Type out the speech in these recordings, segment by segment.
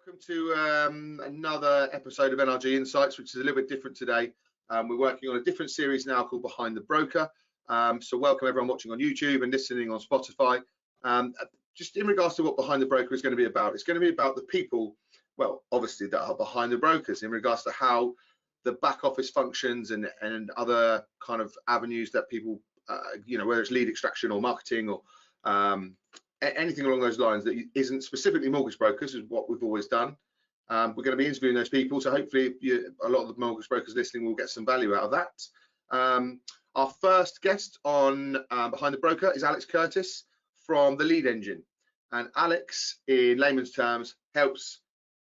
Welcome to another episode of NRG Insights, which is a little bit different today. We're working on a different series now called Behind the Broker. So welcome everyone watching on YouTube and listening on Spotify. Just in regards to what Behind the Broker is going to be about, it's going to be about the people, well, obviously that are behind the brokers in regards to how the back office functions and other kind of avenues that people, whether it's lead extraction or marketing or anything along those lines that isn't specifically mortgage brokers is what we've always done. We're going to be interviewing those people, so hopefully a lot of the mortgage brokers listening will get some value out of that. Our first guest on Behind the Broker is Alex Curtis from the Lead Engine, and Alex, in layman's terms, helps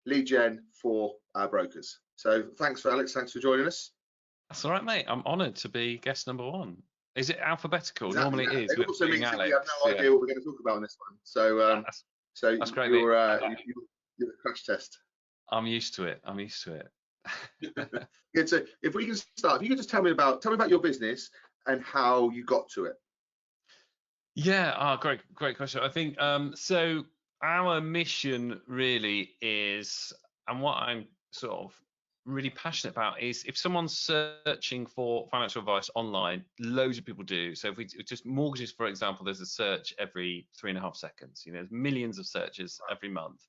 lead gen for our brokers. So thanks for joining us. That's all right, mate. I'm honoured to be guest number one. Is it alphabetical? Exactly. Normally it is. It also means Alex. that we have no idea what we're going to talk about on this one. So, that's great. You're a crash test. I'm used to it. Good. So, if we can start, if you could just tell me about your business and how you got to it. Yeah. Great question. I think so. Our mission really is, and what I'm sort of really passionate about is if someone's searching for financial advice online, loads of people do. So if we just mortgages, for example, there's a search every 3.5 seconds. There's millions of searches every month,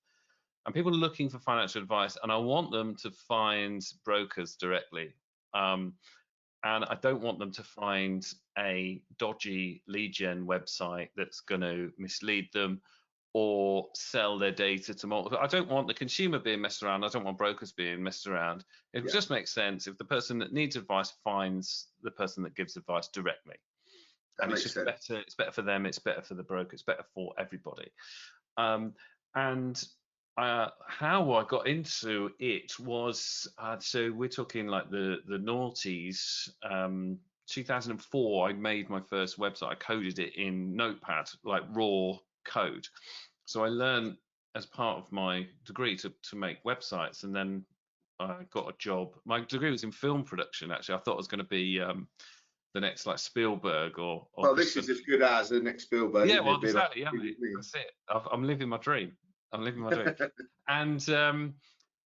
and people are looking for financial advice, and I want them to find brokers directly. And I don't want them to find a dodgy lead gen website that's going to mislead them or sell their data to multiple. I don't want the consumer being messed around. I don't want brokers being messed around. It just makes sense if the person that needs advice finds the person that gives advice directly. And it's just better. It's better for them. It's better for the broker. It's better for everybody. How I got into it was so we're talking like the noughties. 2004, I made my first website. I coded it in Notepad, like raw code. So I learned as part of my degree to make websites, and then I got a job. My degree was in film production. Actually, I thought I was going to be the next like Spielberg or well, this is as good as the next Spielberg. Yeah, well, exactly. Like, yeah, that's it. I'm living my dream. And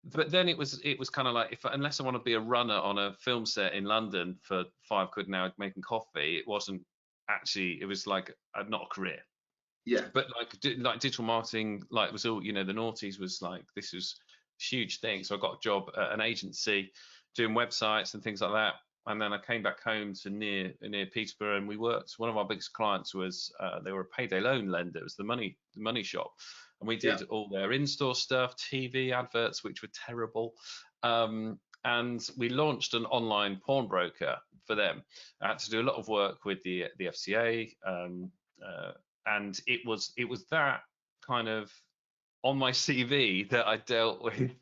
but then it was kind of like, unless I want to be a runner on a film set in London for £5 an hour making coffee, it wasn't actually. It was like not a career. Yeah. But like digital marketing, like was all, the noughties was like, this was a huge thing. So I got a job at an agency doing websites and things like that. And then I came back home to near Peterborough, and we worked. One of our biggest clients was they were a payday loan lender. It was the money shop, and we did all their in-store stuff, TV adverts, which were terrible. And we launched an online pawnbroker for them. I had to do a lot of work with the FCA. And it was that kind of on my CV that I dealt with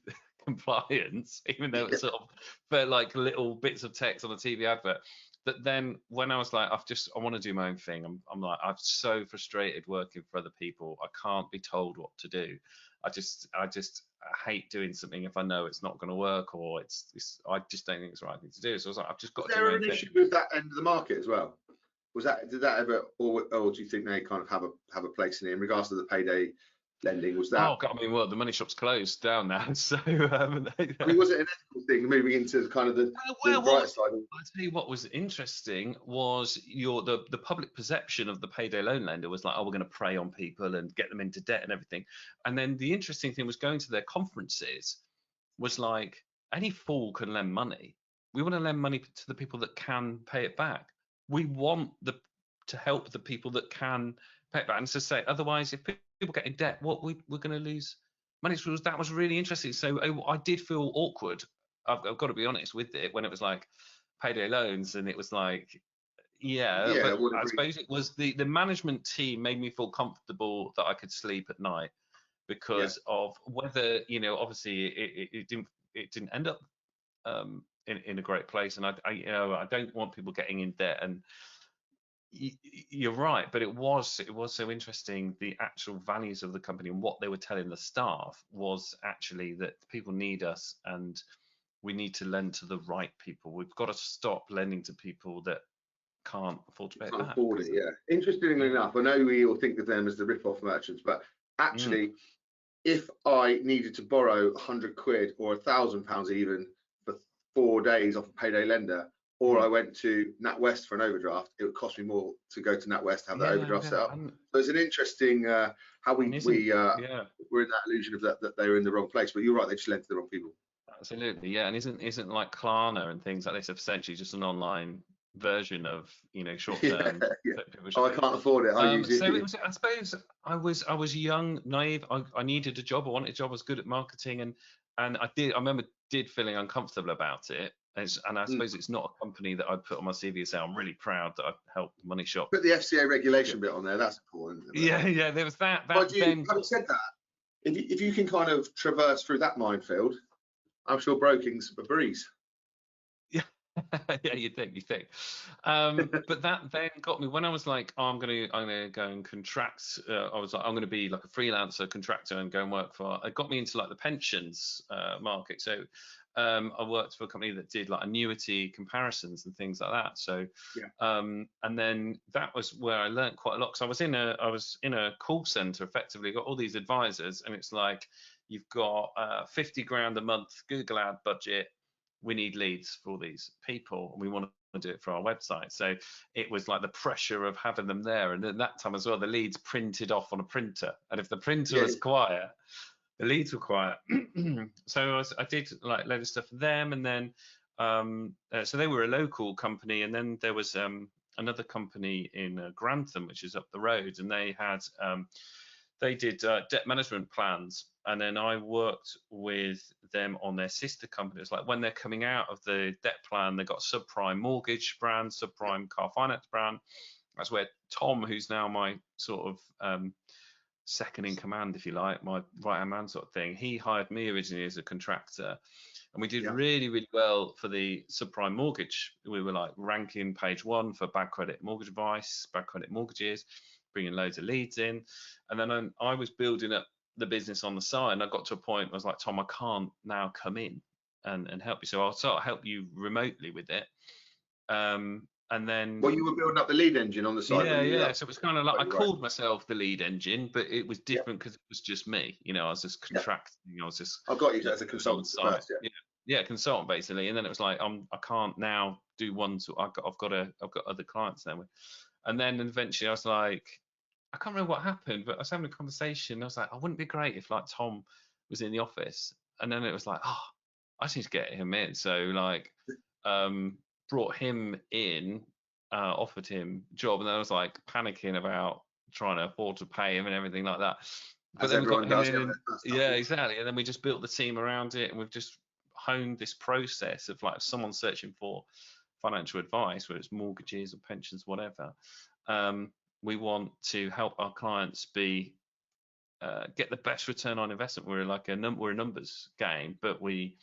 compliance, even though it sort of felt like little bits of text on a TV advert. But then when I was like, I want to do my own thing. I'm like, I'm so frustrated working for other people. I can't be told what to do. I just hate doing something if I know it's not going to work, or I just don't think it's the right thing to do. So I was like, I've just got to do my own thing. Is there an issue with that end of the market as well? Did that ever, or do you think they kind of have a place in it in regards to the payday lending? Was that? Oh God, I mean, well, the money shop's closed down now, so. Was it an ethical thing moving into kind of the bright side? I'll tell you what was interesting was the public perception of the payday loan lender was like, oh, we're going to prey on people and get them into debt and everything. And then the interesting thing was going to their conferences was like, any fool can lend money. We want to lend money to the people that can pay it back. We want to help the people that can pay it back. And to say, otherwise, if people get in debt, we're going to lose money. So that was really interesting. So I did feel awkward. I've got to be honest with it when it was like payday loans, and it was like, but I suppose it was the management team made me feel comfortable that I could sleep at night because of whether, obviously it didn't end up in a great place, and I don't want people getting in debt. And you're right, but it was so interesting. The actual values of the company and what they were telling the staff was actually that people need us, and we need to lend to the right people. We've got to stop lending to people that can't afford to pay it back. Afford it, yeah. Interestingly enough, I know we all think of them as the rip-off merchants, but actually, if I needed to borrow 100 quid or £1,000 even for 4 days off a payday lender, or I went to NatWest for an overdraft, it would cost me more to go to NatWest to have that overdraft set up. So it's an interesting how we're in that illusion of that they were in the wrong place. But you're right, they just lent to the wrong people. Absolutely, yeah. And isn't like Klarna and things like this essentially just an online version of, you know, short-term? I can't afford it. I use it. So it was, I suppose I was young, naive. I needed a job. I wanted a job. I was good at marketing, and I remember feeling uncomfortable about it. And I suppose it's not a company that I'd put on my CV and say I'm really proud that I've helped Money Shop. Put the FCA regulation bit on there. That's important. Yeah. There was that. Having said that, if you can kind of traverse through that minefield, I'm sure broking's a breeze. Yeah, yeah, you think. But that then got me when I was like, oh, I'm gonna go and contract. I was like, I'm gonna be like a freelancer contractor and go and work for. It got me into like the pensions market. So I worked for a company that did like annuity comparisons and things like that. So and then that was where I learned quite a lot, because I was in a call center, effectively got all these advisors, and it's like, you've got 50 grand a month Google ad budget. We need leads for all these people, and we want to do it for our website. So it was like the pressure of having them there. And at that time as well, the leads printed off on a printer. And if the printer was quiet, the leads were quiet. So I did like a load of stuff for them. And then, so they were a local company. And then there was another company in Grantham, which is up the road. And they had, they did debt management plans, and then I worked with them on their sister companies. Like when they're coming out of the debt plan, they've got subprime mortgage brand, subprime car finance brand. That's where Tom, who's now my sort of second in command, if you like, my right-hand man sort of thing, he hired me originally as a contractor, and we did really, really well for the subprime mortgage. We were like ranking page 1 for bad credit mortgage advice, bad credit mortgages, bringing loads of leads in. And then I was building up the business on the side, and I got to a point where I was like, Tom, I can't now come in and help you, so I'll sort of help you remotely with it. And then you were building up the lead engine on the side. So it was kind of like I called myself the lead engine, but it was different because it was just me, you know. I was just contracting. I was just, I've got you as a consultant first. Consultant basically. And then it was like, I can't now do one, so I've got other clients now. And then eventually I was like, I can't remember what happened, but I was having a conversation. I was like, I wouldn't be great if like Tom was in the office. And then it was like, oh, I just need to get him in. So like, brought him in, offered him a job, and then I was like panicking about trying to afford to pay him and everything like that. But then we got him in, exactly. And then we just built the team around it, and we've just honed this process of like someone searching for financial advice, whether it's mortgages or pensions, whatever. We want to help our clients get the best return on investment. We're like we're a numbers game, but we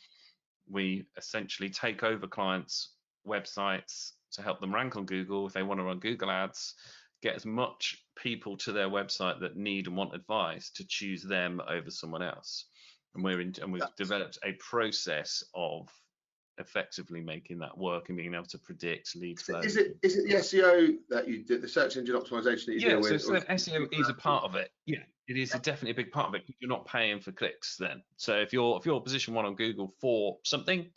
essentially take over clients' websites to help them rank on Google. If they want to run Google ads, get as much people to their website that need and want advice to choose them over someone else. And we've developed a process of effectively making that work and being able to predict lead flow. Is it the SEO that you did, the search engine optimization that you deal with? So SEO is a part of it. Yeah, it is definitely a big part of it. You're not paying for clicks then. So if you're position 1 on Google for something,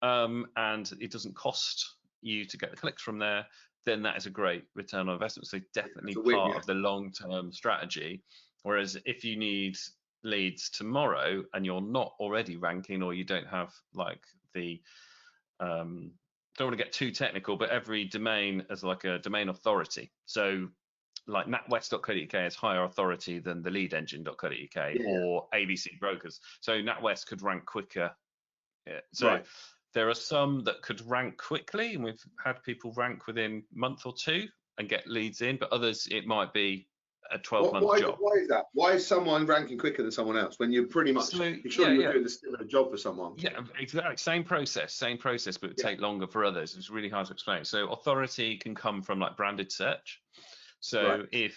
and it doesn't cost you to get the clicks from there, then that is a great return on investment. So definitely part of the long-term strategy. Whereas if you need leads tomorrow and you're not already ranking, or you don't have like the don't want to get too technical, but every domain has like a domain authority. So like natwest.co.uk has higher authority than the lead engine.co.uk or ABC brokers. So NatWest could rank quicker. There are some that could rank quickly, and we've had people rank within a month or 2 and get leads in, but others it might be a 12-month job. Why is that? Why is someone ranking quicker than someone else when you're pretty much you're doing the similar job for someone? Yeah, exactly. Same process, but it would take longer for others. It's really hard to explain. So authority can come from like branded search. So if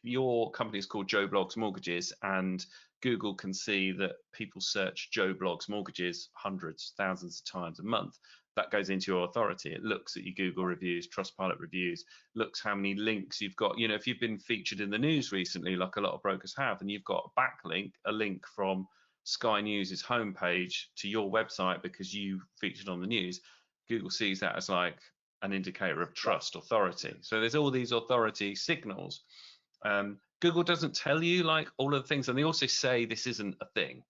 your company is called Joe Bloggs Mortgages and Google can see that people search Joe Bloggs Mortgages hundreds, thousands of times a month, that goes into your authority. It looks at your Google reviews, Trustpilot reviews, looks how many links you've got. You know, if you've been featured in the news recently, like a lot of brokers have, and you've got a backlink, a link from Sky News's homepage to your website because you featured on the news, Google sees that as like an indicator of trust, authority. So there's all these authority signals. Google doesn't tell you like all of the things, and they also say this isn't a thing,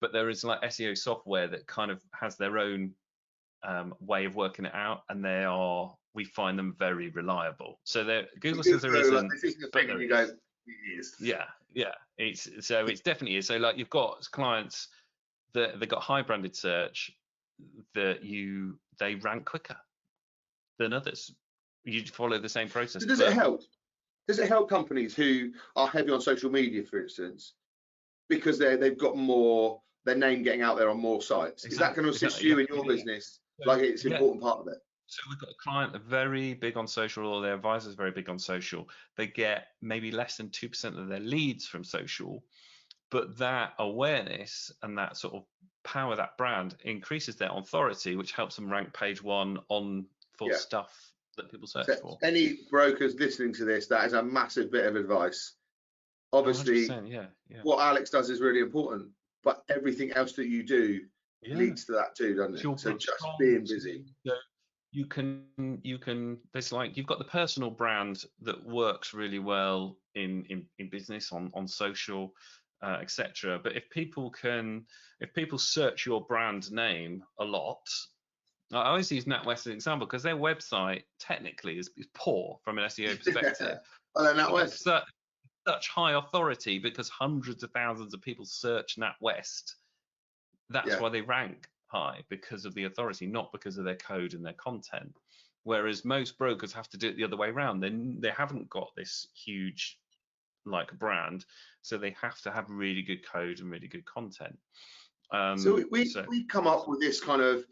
but there is like SEO software that kind of has their own way of working it out, and we find them very reliable. So Google says there isn't, but there is. Yeah, it's definitely is. So like you've got clients that they've got high branded search that they rank quicker than others. You follow the same process. So does it help? Does it help companies who are heavy on social media, for instance, because they've got more, their name getting out there on more sites? Exactly. Is that going to assist you in your business? Like it's an important part of it. So we've got a client that are very big on social, or their advisors very big on social. They get maybe less than 2% of their leads from social, but that awareness and that sort of power, that brand increases their authority, which helps them rank page 1 for stuff that people search for. Any brokers listening to this, that is a massive bit of advice. Obviously, what Alex does is really important, but everything else that you do leads to that too, doesn't it? So just being busy. So you can there's like, you've got the personal brand that works really well in business, on social, etc. But if people search your brand name a lot, I always use NatWest as an example because their website technically is poor from an SEO perspective. NatWest. Such high authority because hundreds of thousands of people search NatWest. That's why they rank high, because of the authority, not because of their code and their content. Whereas most brokers have to do it the other way around. They haven't got this huge like brand, so they have to have really good code and really good content. So we come up with this kind of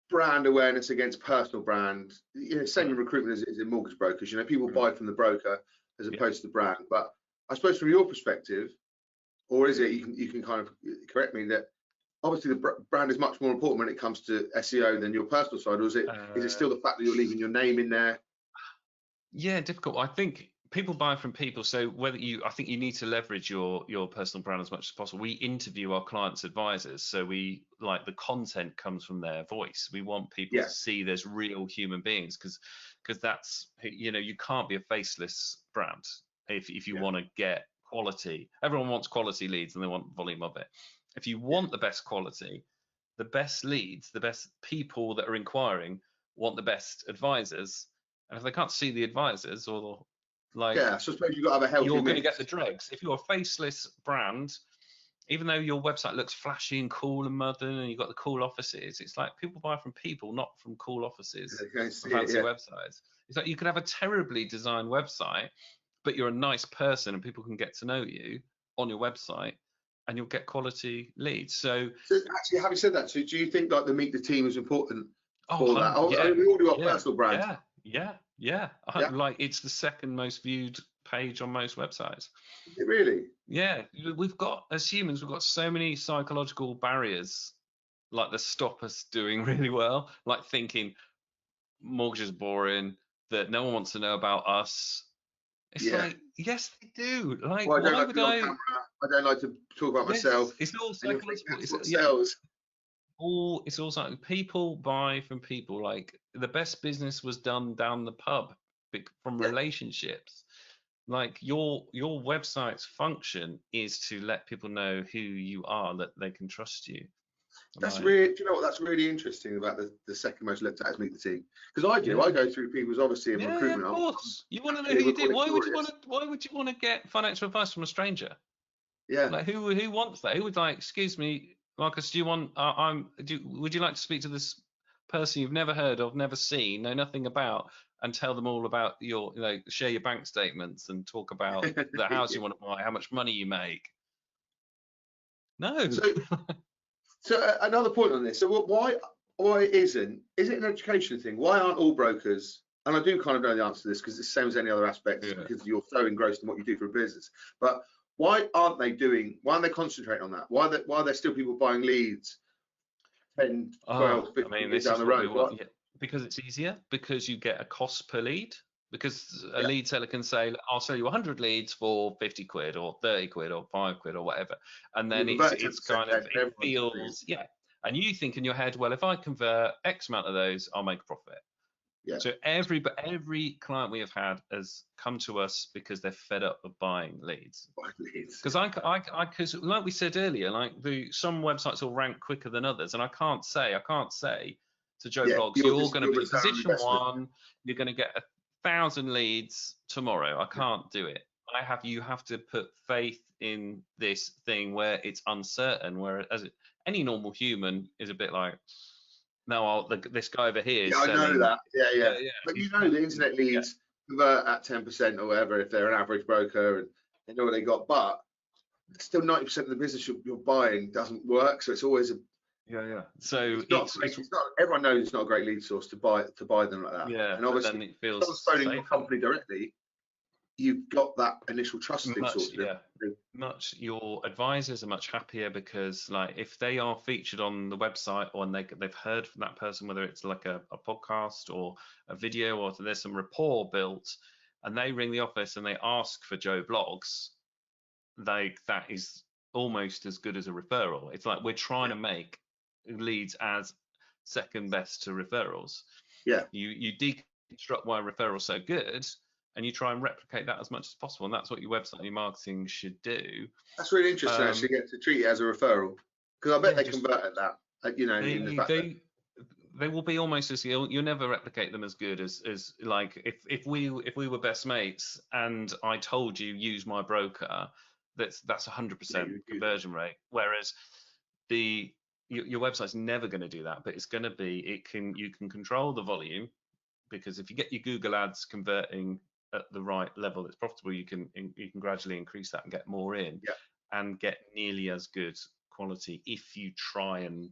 brand awareness against personal brand. You know, same in recruitment as in mortgage brokers. You know, people buy from the broker as opposed to the brand. But I suppose from your perspective, or is it, you can kind of correct me, that obviously the brand is much more important when it comes to SEO than your personal side, or is it still the fact that you're leaving your name in there? Yeah, difficult. I think people buy from people, so I think you need to leverage your personal brand as much as possible. We interview our clients' advisors, so we like the content comes from their voice. We want people to see there's real human beings, because that's, you know, you can't be a faceless brand if you want to get quality. Everyone wants quality leads and they want volume of it. If you want the best quality, the best leads, the best people that are inquiring want the best advisors, and if they can't see the advisors, or like, so I suppose you've got to have a healthy you're going to get the dregs. If you're a faceless brand, even though your website looks flashy and cool and modern and you've got the cool offices, it's like people buy from people, not from cool offices and fancy websites. It's like you could have a terribly designed website, but you're a nice person and people can get to know you on your website, and you'll get quality leads. So actually, having said that, so do you think like the meet the team is important for that? I mean, we all do our personal brand. Yeah. Like it's the second most viewed page on most websites. Is it really? Yeah, we've got, as humans, we've got so many psychological barriers like that stop us doing really well, like thinking mortgage is boring, that no one wants to know about us. It's like, yes, they do. Like, well, I don't like to be on camera. I don't like to talk about myself. It's all psychological. It's also people buy from people. Like the best business was done down the pub from relationships. Like your website's function is to let people know who you are, that they can trust you. That's really, do you know what? That's really interesting about the second most looked at is Meet the Team, because I go through people's, obviously, in recruitment. Of course, you want to know who you did. Why would you want to get financial advice from a stranger? Yeah. Like who wants that? Who would, like, excuse me, Marcus, do you want? Would you like to speak to this person you've never heard of, never seen, know nothing about, and tell them all about your, you know, share your bank statements and talk about the house you want to buy, how much money you make? No. So another point on this. So why isn't, is it an education thing? Why aren't all brokers, and I do kind of know the answer to this because it's the same as any other aspect, because you're so engrossed in what you do for a business, but why aren't they concentrating on that? Why are there still people buying leads 10, Oh, 12, I 15 mean, years this down is the what we road, want. right? Yeah, because it's easier, because you get a cost per lead. Because a Yeah. lead seller can say, I'll sell you 100 leads for 50 quid or 30 quid or 5 quid or whatever. And You then convert at it's 10%, kind then of, it everyone's happy. feels, yeah. And you think in your head, well, if I convert X amount of those, I'll make a profit. Yeah. So every client we have had has come to us because they're fed up of buying leads. Because because like we said earlier, like some websites will rank quicker than others, and I can't say to Joe Yeah, Blogs, you're you're just going to your be return on position investment. one, you're going to get 1,000 leads tomorrow. I can't do it. You have to put faith in this thing where it's uncertain, whereas any normal human is a bit like, no, this guy over here is Yeah, I know selling. that. Yeah, yeah. Yeah, But you know the internet leads convert at 10% or whatever if they're an average broker and they know what they got. But still 90% of the business you're buying doesn't work. So it's always yeah. So it's not great. It's not, everyone knows it's not a great lead source to buy them like that. yeah, And but then obviously, it if feels someone's phoning your safer. company directly, you've got that initial trusting Much, source. yeah. Much your advisors are much happier because, like, if they are featured on the website or they've heard from that person, whether it's like a podcast or a video, or there's some rapport built, and they ring the office and they ask for Joe Blogs, that is almost as good as a referral. It's like we're trying to make leads as second best to referrals. Yeah. You deconstruct why referrals so good, and you try and replicate that as much as possible. And that's what your website and your marketing should do. That's really interesting, actually, to treat it as a referral, because I bet they convert at that. You know, in the fact that they will be almost as you'll never replicate them as good as like if we were best mates and I told you use my broker, that's 100% conversion rate. Whereas your website's never going to do that, but it's going to be you can control the volume, because if you get your Google ads converting at the right level that's profitable, you can gradually increase that and get more in, and get nearly as good quality if you try and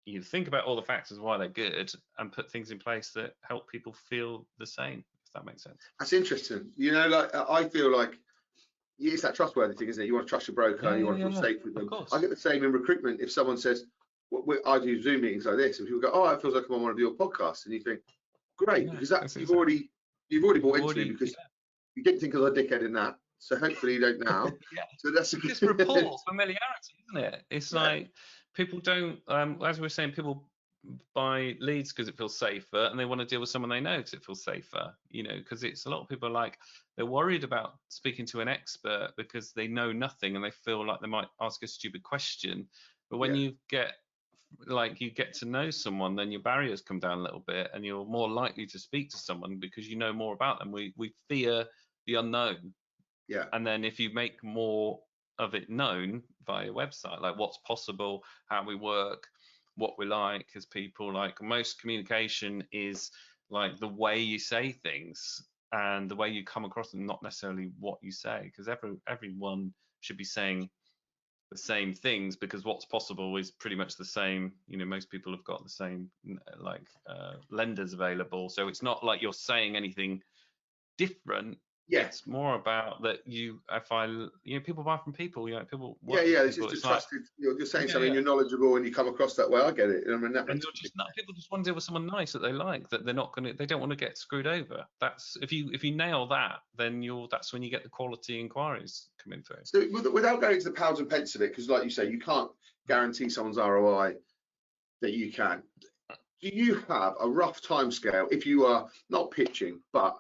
you think about all the factors why they're good and put things in place that help people feel the same, if that makes sense. That's interesting. You know, like I feel like it's that trustworthy thing, isn't it? You want to trust your broker, you want to feel safe with them. I get the same in recruitment. If someone says, I do Zoom meetings like this, and people go, "Oh, it feels like I'm on one of your podcasts," and you think, "Great," because you've already bought into me, because you didn't think I was a dickhead in that. So hopefully you don't now. So that's it's rapport, familiarity, isn't it? It's like people don't, as we were saying, people buy leads because it feels safer, and they want to deal with someone they know because it feels safer. You know, because it's a lot of people are like, they're worried about speaking to an expert because they know nothing and they feel like they might ask a stupid question. But when you get to know someone, then your barriers come down a little bit, and you're more likely to speak to someone because you know more about them. We fear the unknown. Yeah. And then if you make more of it known via your website, like what's possible, how we work, what we like as people, like most communication is like the way you say things and the way you come across them, not necessarily what you say, because everyone should be saying the same things, because what's possible is pretty much the same. You know, most people have got the same lenders available, so it's not like you're saying anything different. It's more about that people buy from people. You know, people. It's just a trusted. You're saying something, you're knowledgeable, and you come across that way. I get it. I mean, people just want to deal with someone nice that they like, that they don't want to get screwed over. That's if you nail that, then that's when you get the quality inquiries coming through. So without going into the pounds and pence of it, because like you say, you can't guarantee someone's ROI that you can. Do you have a rough timescale if you are not pitching, but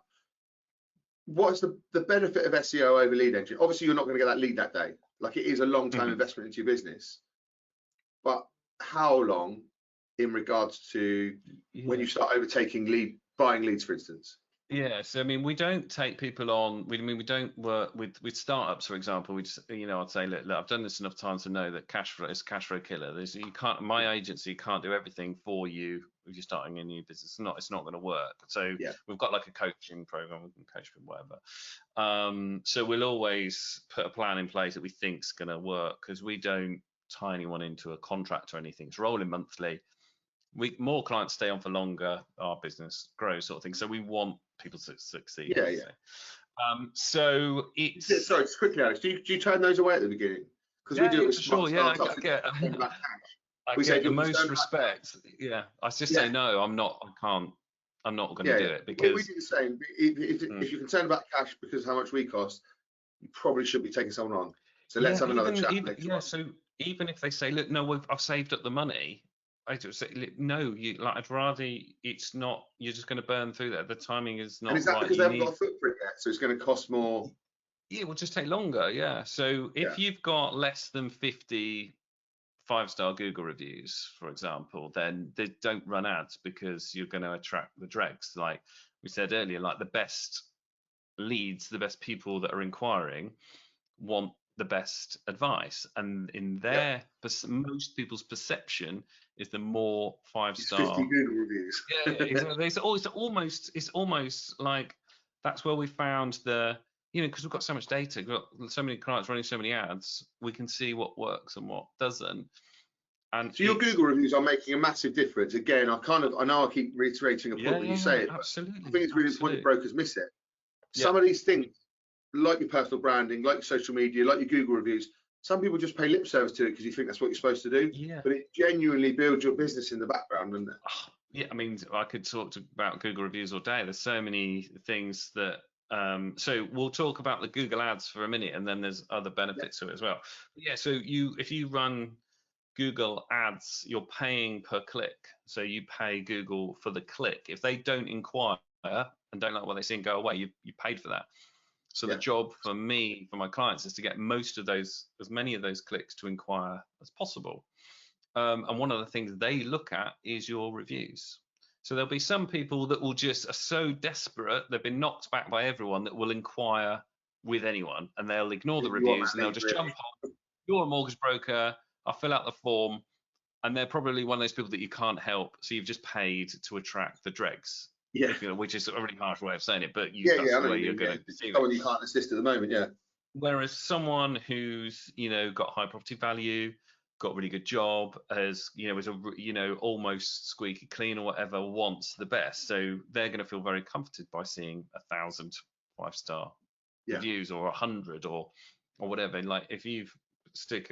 what's the benefit of SEO over lead engine? Obviously, you're not going to get that lead that day. Like, it is a long-term investment into your business. But how long, in regards to when you start overtaking buying leads, for instance? Yeah, so I mean, we don't take people on. We don't work with startups, for example. We just, I'd say, look, I've done this enough times to know that cash flow is a cash flow killer. My agency can't do everything for you if you're starting a new business. It's not going to work. So we've got like a coaching program. We can coach people, whatever. So we'll always put a plan in place that we think is going to work, because we don't tie anyone into a contract or anything. It's rolling monthly. More clients stay on for longer, our business grows, sort of thing. So we want people to succeed. So it's sorry, just quickly, Alex, do you turn those away at the beginning? Because we do it with sure. Yeah, I We say, get if the you're most concerned about respect. Yeah, I just yeah, say no. I'm not. I can't. I'm not going to yeah, do yeah. it We because do the same. If, mm, if you're concerned about cash because of how much we cost, you probably should be taking someone on. So let's yeah, have another chat even later yeah. on. So even if they say, look, no, I've saved up the money, I just say, look, no, you like. I'd rather it's not. You're just going to burn through that. The timing is And not is that right. because they You haven't got need. a footprint yet? So it's going to cost more. Yeah, it will just take longer. Yeah. So Yeah. if you've got less than 50 5-star Google reviews, for example, then they don't run ads because you're going to attract the dregs. Like we said earlier, like the best leads, the best people that are inquiring want the best advice. And in Yeah. most people's perception is the more It's 50 5-star. Google reviews. Yeah, exactly. It's almost like that's where we found because we've got so much data, we've got so many clients running so many ads, we can see what works and what doesn't. And So your Google reviews are making a massive difference. Again, I know I keep reiterating a point when you say it, but I think it's really important brokers miss it. Yeah, Some of these things, like your personal branding, like your social media, like your Google reviews, some people just pay lip service to it because you think that's what you're supposed to do, yeah. but it genuinely builds your business in the background, doesn't it? Yeah, I mean, I could talk about Google reviews all day. There's so many things that. So we'll talk about the Google ads for a minute, and then there's other benefits to it as well. But yeah, so if you run Google ads, you're paying per click. So you pay Google for the click. If they don't inquire and don't like what they see and go away, you paid for that. So the Yeah. job for me, for my clients, is to get as many of those clicks to inquire as possible. And one of the things they look at is your reviews. So there'll be some people that will just are so desperate, they've been knocked back by everyone, that will inquire with anyone, and they'll ignore the You want reviews that and they'll lead, just really. jump on. You're a mortgage broker. I'll fill out the form, and they're probably one of those people that you can't help. So you've just paid to attract the dregs. Yeah. Which is a really harsh way of saying it, but Yeah, that's I the know way you you're mean. going Yeah. to perceive it. Someone you can't assist at the moment, yeah. Whereas someone who's got high property value, got a really good job, is almost squeaky clean or whatever, wants the best, so they're going to feel very comforted by seeing 1,000 5-star reviews, or 100, or whatever. Like if you stick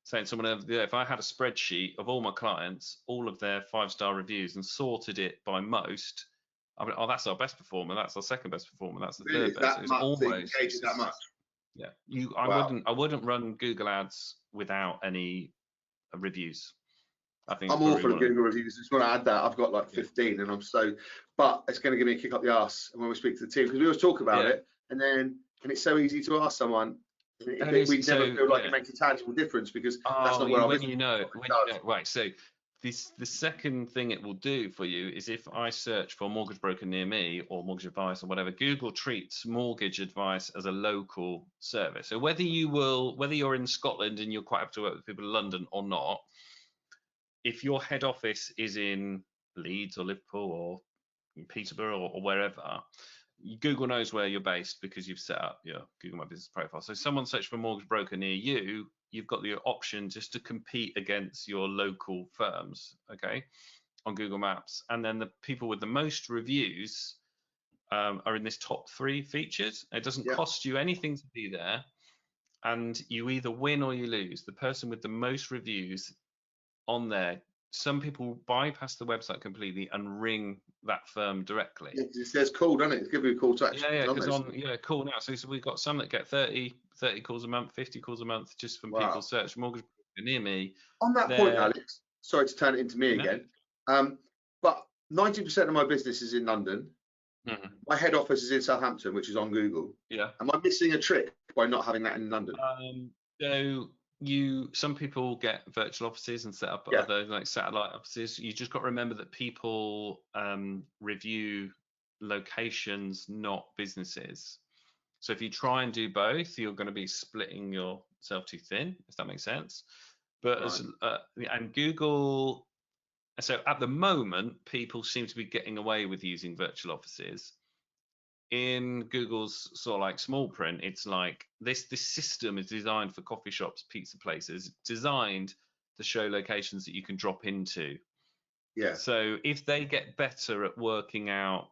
saying someone, if I had a spreadsheet of all my clients, all of their 5-star reviews, and sorted it by most, I mean, oh, that's our best performer, that's our second best performer, that's the Really? third best. That It's much? So you almost can gauge it that much? yeah. I Wow. wouldn't run Google ads without any reviews. I think I'm awful at Google reviews. Just want to add that I've got like 15, and but it's going to give me a kick up the arse when we speak to the team, because we always talk about it, and it's so easy to ask someone. We never feel like it makes a tangible difference, because that's not where our business right. So the second thing it will do for you is, if I search for mortgage broker near me or mortgage advice or whatever, Google treats mortgage advice as a local service. So whether you're in Scotland and you're quite happy to work with people in London or not, if your head office is in Leeds or Liverpool or in Peterborough or wherever, Google knows where you're based because you've set up your Google My Business profile. So someone search for a mortgage broker near you, you've got the option just to compete against your local firms, okay, on Google Maps. And then the people with the most reviews are in this top 3 features. It doesn't cost you anything to be there, and you either win or you lose. The person with the most reviews on there, some people bypass the website completely and ring that firm directly. Yeah, it says call, doesn't it? It's give you a call to action. Call now. So we've got some that get 30 calls a month, 50 calls a month, just from people search mortgage broker near me. On that point, Alex, sorry to turn it into me again, but 90% of my business is in London. Mm-hmm. My head office is in Southampton, which is on Google. Yeah. Am I missing a trick by not having that in London? So some people get virtual offices and set up other like satellite offices. You just got to remember that people review locations, not businesses. So if you try and do both, you're going to be splitting yourself too thin, if that makes sense. But and Google, so at the moment, people seem to be getting away with using virtual offices. In Google's sort of like small print, it's like this system is designed for coffee shops, pizza places, designed to show locations that you can drop into. Yeah. So if they get better at working out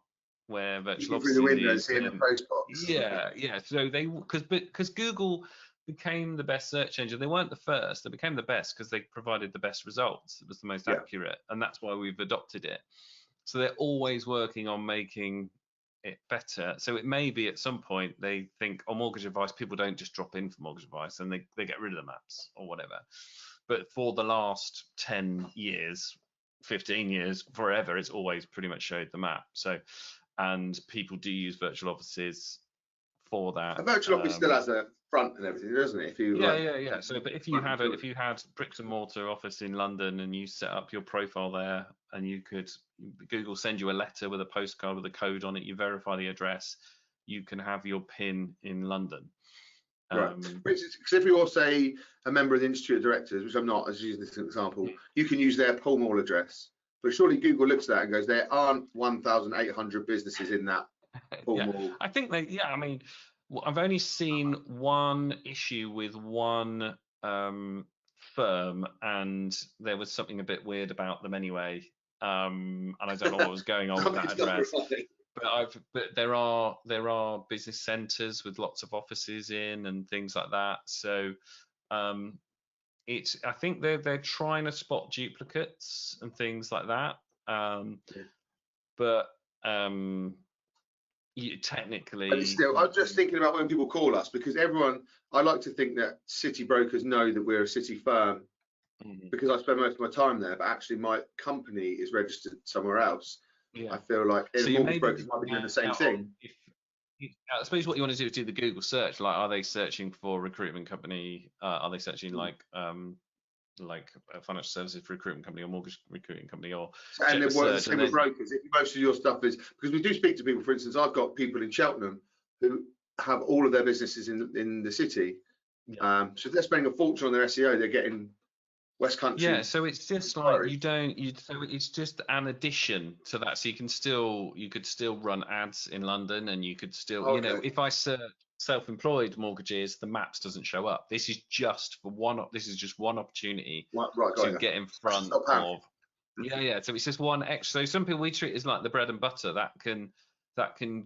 where virtual offices through the window, seeing the post box. Yeah. So because Google became the best search engine. They weren't the first, they became the best because they provided the best results. It was the most Yeah. accurate, and that's why we've adopted it. So they're always working on making it better. So it may be at some point they think, oh, mortgage advice, people don't just drop in for mortgage advice and they get rid of the maps or whatever. But for the last 10 years, 15 years, forever, it's always pretty much showed the map. So, and people do use virtual offices for that. A virtual office still has a front and everything, doesn't it? If you Yeah. So, but if you had bricks and mortar office in London and you set up your profile there, and you could Google send you a letter with a postcard with a code on it, you verify the address, you can have your PIN in London. Right. Because if you're, say, a member of the Institute of Directors, which I'm not, as using this as an example, you can use their Pall Mall address. But surely Google looks at that and goes, there aren't 1,800 businesses in that Pall Mall. I think I mean, I've only seen one issue with one firm, and there was something a bit weird about them anyway. And I don't know what was going on with that address. But there are business centres with lots of offices in and things like that. So I think they're trying to spot duplicates and things like that. But technically, but still, I'm just thinking about when people call us, because I like to think that city brokers know that we're a city firm because I spend most of my time there, but actually my company is registered somewhere else. I feel like mortgage brokers might be doing the same thing. I suppose what you want to do is do the Google search. Like, are they searching for a recruitment company? Are they searching like a financial services recruitment company or mortgage recruiting company? Or and then what the same with brokers? If most of your stuff is, because we do speak to people. For instance, I've got people in Cheltenham who have all of their businesses in the city. So if they're spending a fortune on their SEO, they're getting West Country. Yeah, so it's just like so it's just an addition to that. So you could still run ads in London, and you could still, if I search self-employed mortgages, the maps doesn't show up. This is just one opportunity to get in front of. So it's just one extra. So some people we treat as like the bread and butter that can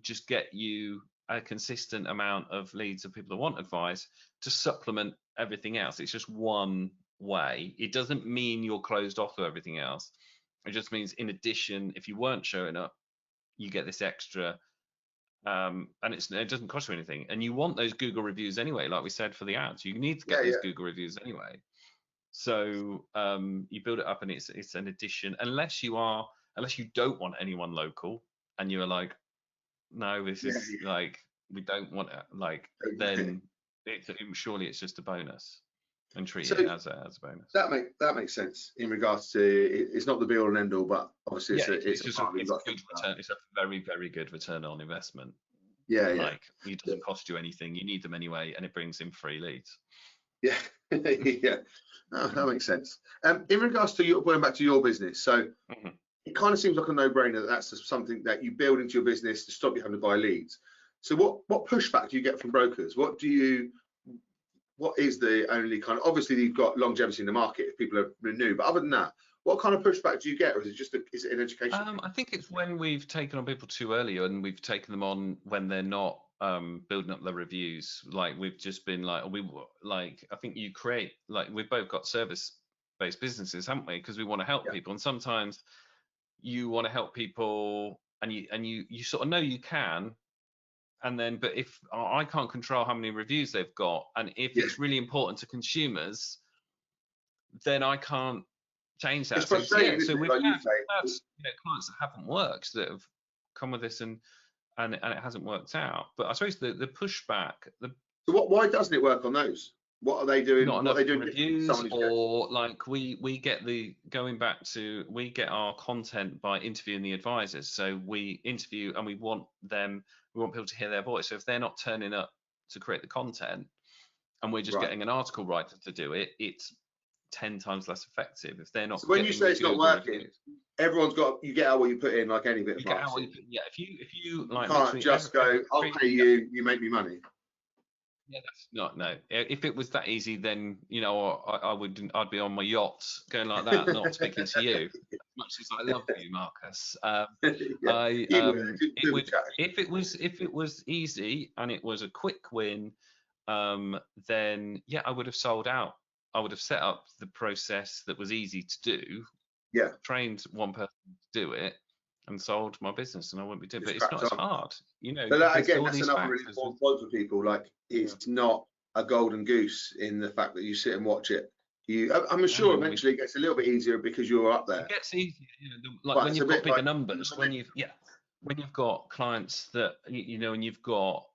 just get you a consistent amount of leads of people that want advice to supplement everything else. It's just one way. It doesn't mean you're closed off to everything else. It just means, in addition, if you weren't showing up, you get this extra, and it doesn't cost you anything. And you want those Google reviews anyway, like we said for the ads. You need to get those Google reviews anyway. So you build it up, and it's an addition. Unless you don't want anyone local, and you're like, no, this is like, we don't want it. Like, then surely it's just a bonus. And treat it as a bonus. That makes sense in regards to it's not the be all and end all, but obviously it's just a good return. It's a very, very good return on investment. Like, it doesn't cost you anything. You need them anyway, and it brings in free leads. Yeah, no, that makes sense. In regards to going back to your business, so it kind of seems like a no-brainer that that's something that you build into your business to stop you having to buy leads. So what pushback do you get from brokers? What is the only kind of, obviously you've got longevity in the market if people are new, but other than that, what kind of pushback do you get, or is it just is it an education? I think it's when we've taken on people too early, and we've taken them on when they're not building up their reviews. Like, we've just been like, I think you create, like, we've both got service-based businesses, haven't we? Because we want to help people, and sometimes you want to help people, and you sort of know you can. And then, but if I can't control how many reviews they've got, and if it's really important to consumers, then I can't change that. So we've had clients that haven't worked, that have come with this, and it hasn't worked out. But I suppose the pushback. So why doesn't it work on those? What are they doing? Not enough reviews, or like we get we get our content by interviewing the advisors. So we interview, and we want people to hear their voice. So if they're not turning up to create the content, and we're just getting an article writer to do it, it's 10 times less effective. If they're not. So when you say it's not working, you get out what you put in, like any bit of marketing. If you like, can't just go, I'll pay you, you make me money. Yeah, that's no. If it was that easy, then I'd be on my yacht going like that, not speaking to you. As much as I love you, Marcus, if it was easy and it was a quick win, then yeah, I would have sold out. I would have set up the process that was easy to do, Yeah. trained one person to do it, and sold my business, and I wouldn't be doing. But Just it's cracked not as on. hard, you know. But that, There's again, all that's these another really factors. important point for people. Like, Yeah. it's not a golden goose in the fact that you sit and watch it. I'm sure No, eventually it gets a little bit easier because you're up there. it gets easier, you know, like But when it's a you've got bit bigger like, numbers, when you've got clients that you know, and you've got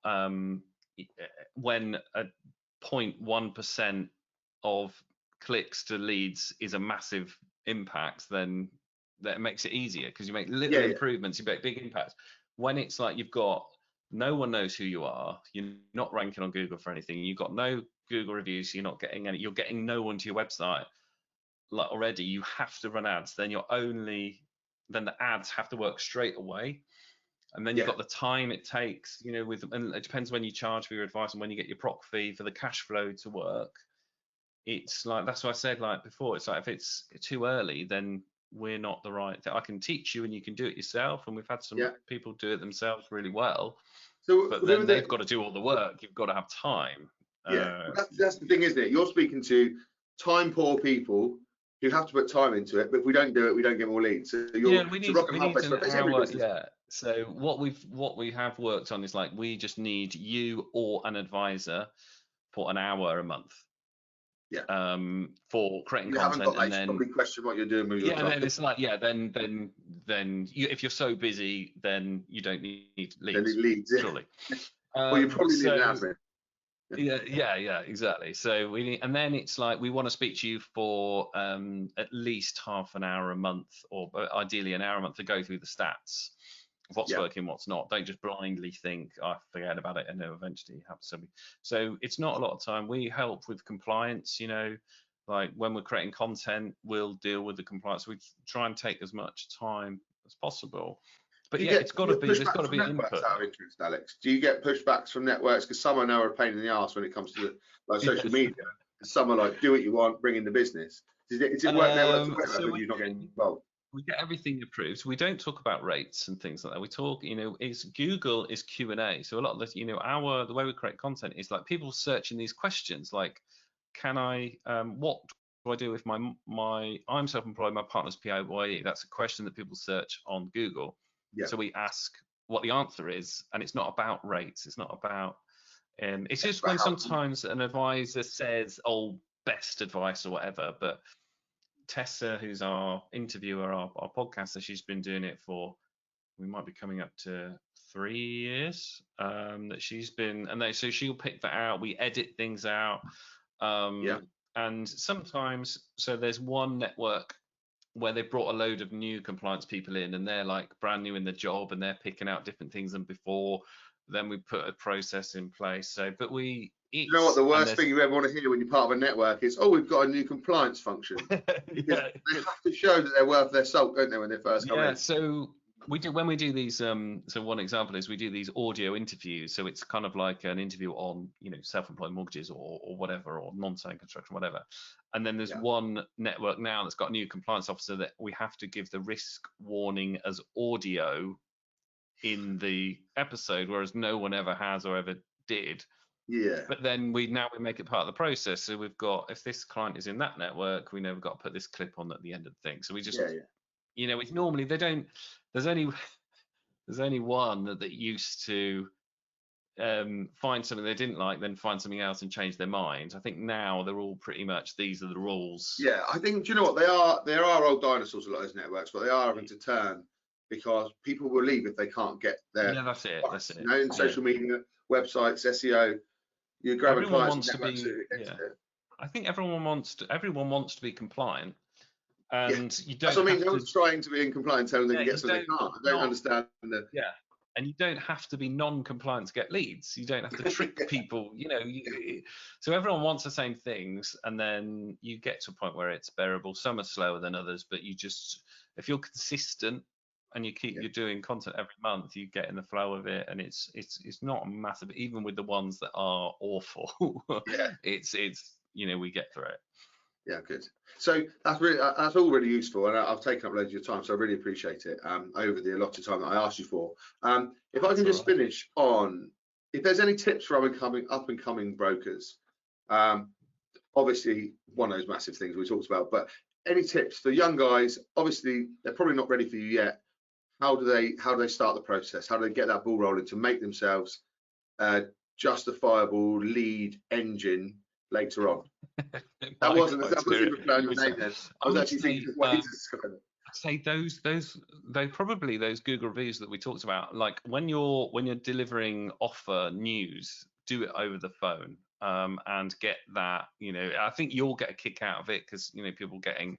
when a 0.1% of clicks to leads is a massive impact, then that makes it easier because you make little yeah, improvements, you make big impacts. When it's like you've got no one knows who you are, you're not ranking on Google for anything, you've got no Google reviews, you're not getting any, you're getting no one to your website, like already you have to run ads, then the ads have to work straight away. And then you've yeah, got the time it takes, you know, and it depends when you charge for your advice and when you get your proc fee for the cash flow to work. It's like, that's what I said like before, it's like if it's too early, then we're not the right. I can teach you and you can do it yourself, and we've had some yeah. people do it themselves really well, So but who are then they've the, got to do all the work. You've got to have time. yeah, that's the thing, isn't it? You're speaking to time poor people who have to put time into it, but if we don't do it, we don't get more leads. So Yeah, it's a rock and hard place an for it's every hour. business. Yeah. So what we have worked on is like we just need you or an advisor for an hour a month. Yeah. For creating You haven't got content, that, and you should then probably question what you're doing with your yeah, and time. then it's like yeah, then you, if you're so busy, then you don't need Then it leads, leads, yeah. surely. Well, you probably need an So admin. yeah, exactly. So we need, and then it's like we want to speak to you for at least half an hour a month, or ideally an hour a month, to go through the stats of what's Yeah. working, what's not. Don't just blindly think, I forget about it, and then eventually have to. So it's not a lot of time. We help with compliance, you know, like when we're creating content, we'll deal with the compliance. We try and take as much time as possible. But yeah, it's got to be, there's got to From be an networks input. out of interest, Alex? Do you get pushbacks from networks? Because some I know are a pain in the ass when it comes to like social Yes. media. Some are like, do what you want, bring in the business. Is it work network to network, So or you're not getting involved? we get everything approved. We don't talk about rates and things like that. We talk, you know, is Google is Q&A. So a lot of the, you know, the way we create content is like people searching these questions like, can I, what do I do if I'm self-employed, my partner's PAYE? That's a question that people search on Google. Yeah. So we ask what the answer is, and it's not about rates. It's not about, it's just when sometimes an advisor says, oh, best advice or whatever, but Tessa, who's our interviewer, our podcaster, she's been doing it for, we might be coming up to 3 years that she's been, and so she'll pick that out. We edit things out. And sometimes, so there's one network where they brought a load of new compliance people in, and they're like brand new in the job, and they're picking out different things than before. Then we put a process in place. So, but you know what the worst thing you ever want to hear when you're part of a network is, oh, we've got a new compliance function. Yeah. They have to show that they're worth their salt, don't they, when they first come in? Yeah, so when we do these, so one example is we do these audio interviews. So it's kind of like an interview on, you know, self-employed mortgages or whatever, or non-selling construction, whatever. And then there's one network now that's got a new compliance officer that we have to give the risk warning as audio in the episode, whereas no one ever has or ever did. Yeah. But then we make it part of the process. So we've got, if this client is in that network, we know we've got to put this clip on at the end of the thing. So we just, you know, it's normally they don't. There's only one that used to find something they didn't like, then find something else and change their mind. I think now they're all pretty much, these are the rules. Yeah, I think, do you know what, there are old dinosaurs, a lot of those networks, but they are having to turn because people will leave if they can't get their that's it. You know, in social media, websites, SEO, you grab everyone a wants to be. I think everyone wants to be compliant, and you don't. That's what I mean. No one's trying to be in compliance telling them they can get something they can't. I don't understand the. Yeah. And you don't have to be non-compliant to get leads. You don't have to trick people, you know. So everyone wants the same things, and then you get to a point where it's bearable. Some are slower than others, but you just, if you're consistent and you keep you're doing content every month, you get in the flow of it, and it's not massive. Even with the ones that are awful, it's you know, we get through it. Yeah, good. So that's all really useful, and I've taken up loads of your time, so I really appreciate it over the allotted time that I asked you for. If I can just finish on if there's any tips for up and coming brokers, obviously one of those massive things we talked about, but any tips for young guys? Obviously they're probably not ready for you yet. How do they start the process? How do they get that ball rolling to make themselves a justifiable lead engine later on? That wasn't even playing your name then. I was actually thinking of ways to describe it. I'd say they probably those Google reviews that we talked about, like when you're delivering offer news, do it over the phone, and get that, I think you'll get a kick out of it, because people getting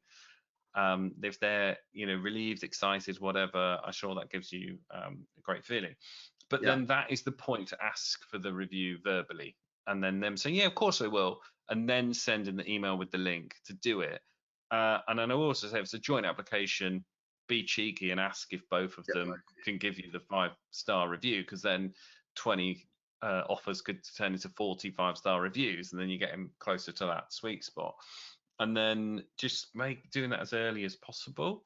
if they're relieved, excited, whatever, I'm sure that gives you a great feeling. But then that is the point, to ask for the review verbally, and then them saying, yeah, of course I will, and then sending the email with the link to do it. And then I will also say, if it's a joint application, be cheeky and ask if both of them can give you the 5-star review, because then 20 offers could turn into 40 5-star reviews, and then you're getting closer to that sweet spot. And then just doing that as early as possible.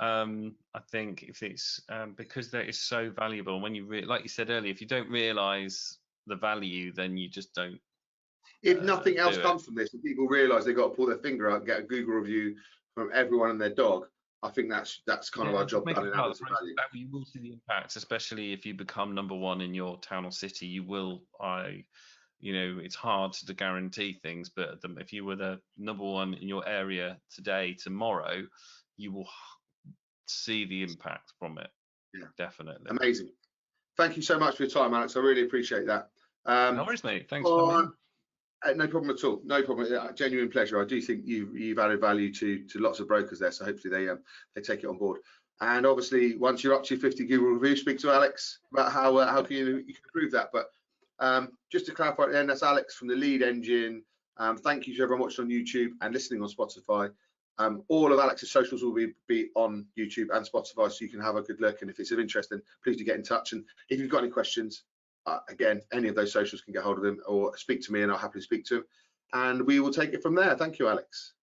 I think if it's because that is so valuable. When you like you said earlier, if you don't realise the value, then you just don't. If nothing else comes from this, and people realise they've got to pull their finger out and get a Google review from everyone and their dog, I think that's kind of our job done in value. You will see the impact, especially if you become #1 in your town or city. You will. It's hard to guarantee things, but if you were the #1 in your area today, tomorrow, you will see the impact from it. Yeah, definitely. Amazing. Thank you so much for your time, Alex. I really appreciate that. No worries, mate. Thanks for coming. No problem at all. No problem. Genuine pleasure. I do think you've added value to lots of brokers there, so hopefully they take it on board. And obviously, once you're up to 50 Google reviews, speak to Alex about how can you can improve that. But just to clarify at the end, that's Alex from the Lead Engine. Thank you to everyone watching on YouTube and listening on Spotify. All of Alex's socials will be on YouTube and Spotify, so you can have a good look. And if it's of interest, then please do get in touch. And if you've got any questions, again, any of those socials can get hold of him or speak to me, and I'll happily speak to him. And we will take it from there. Thank you, Alex.